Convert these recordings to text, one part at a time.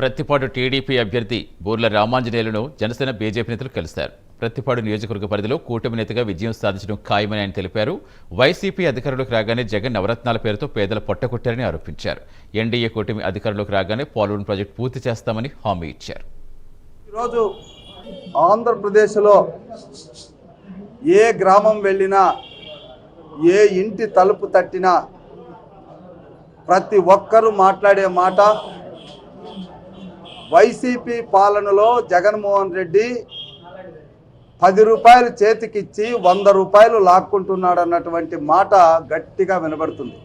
Prathipadu TDP అభ్యర్థి Burla రామాంజనేయులను Janasena BJP నేతలు కలిశారు. ప్రత్తిపాడు నియోజకవర్గ పరిధిలో కూటమి నేతగా విజయం సాధించడం ఖాయమని ఆయన తెలిపారు. వైసీపీ అధికారంలోకి రాగానే జగన్ నవరత్నాల పేరుతో పేదల పొట్టకొట్టారని ఆరోపించారు. ఎన్డీఏ కూటమి అధికారంలోకి రాగానే పోలవరం ప్రాజెక్టు పూర్తి చేస్తామని హామీ ఇచ్చారు. ఈరోజు ఆంధ్రప్రదేశ్లో ఏ గ్రామం వెళ్ళినా, ఏ ఇంటి తలుపు తట్టినా ప్రతి ఒక్కరూ మాట్లాడే మాట, వైసీపీ పాలనలో జగన్మోహన్ రెడ్డి 10 రూపాయలు చేతికిచ్చి 100 రూపాయలు లాక్కుంటున్నాడు అన్నటువంటి మాట గట్టిగా వినబడుతుంది.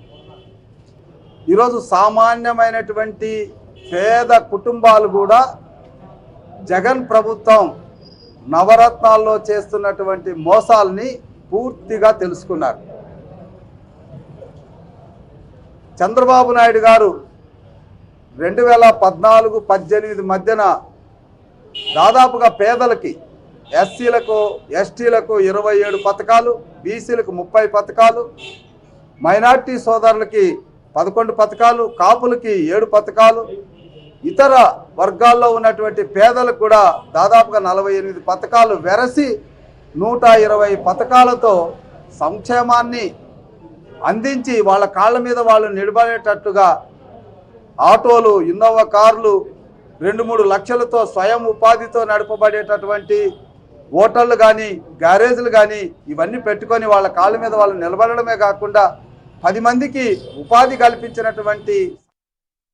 ఈరోజు సామాన్యమైనటువంటి పేద కుటుంబాలు కూడా జగన్ ప్రభుత్వం నవరత్నాల్లో చేస్తున్నటువంటి మోసాల్ని పూర్తిగా తెలుసుకున్నారు. చంద్రబాబు నాయుడు గారు 2014-18 మధ్యన దాదాపుగా పేదలకి, ఎస్సీలకు, ఎస్టీలకు 27 పథకాలు, బీసీలకు 30 పథకాలు, మైనార్టీ సోదరులకి 11 పథకాలు, కాపులకి 7 పథకాలు, ఇతర వర్గాల్లో ఉన్నటువంటి పేదలకు కూడా దాదాపుగా 48 పథకాలు వెరసి 120 పథకాలతో సంక్షేమాన్ని అందించి వాళ్ళ కాళ్ళ మీద వాళ్ళు నిలబడేటట్టుగా ఆటోలు, ఇన్నోవా కార్లు, 2-3 లక్షలతో స్వయం ఉపాధితో నడపబడేటటువంటి హోటళ్ళు కానీ, గ్యారేజ్లు కానీ ఇవన్నీ పెట్టుకొని వాళ్ళ కాళ్ళ మీద వాళ్ళు నిలబడడమే కాకుండా 10 మందికి ఉపాధి కల్పించినటువంటి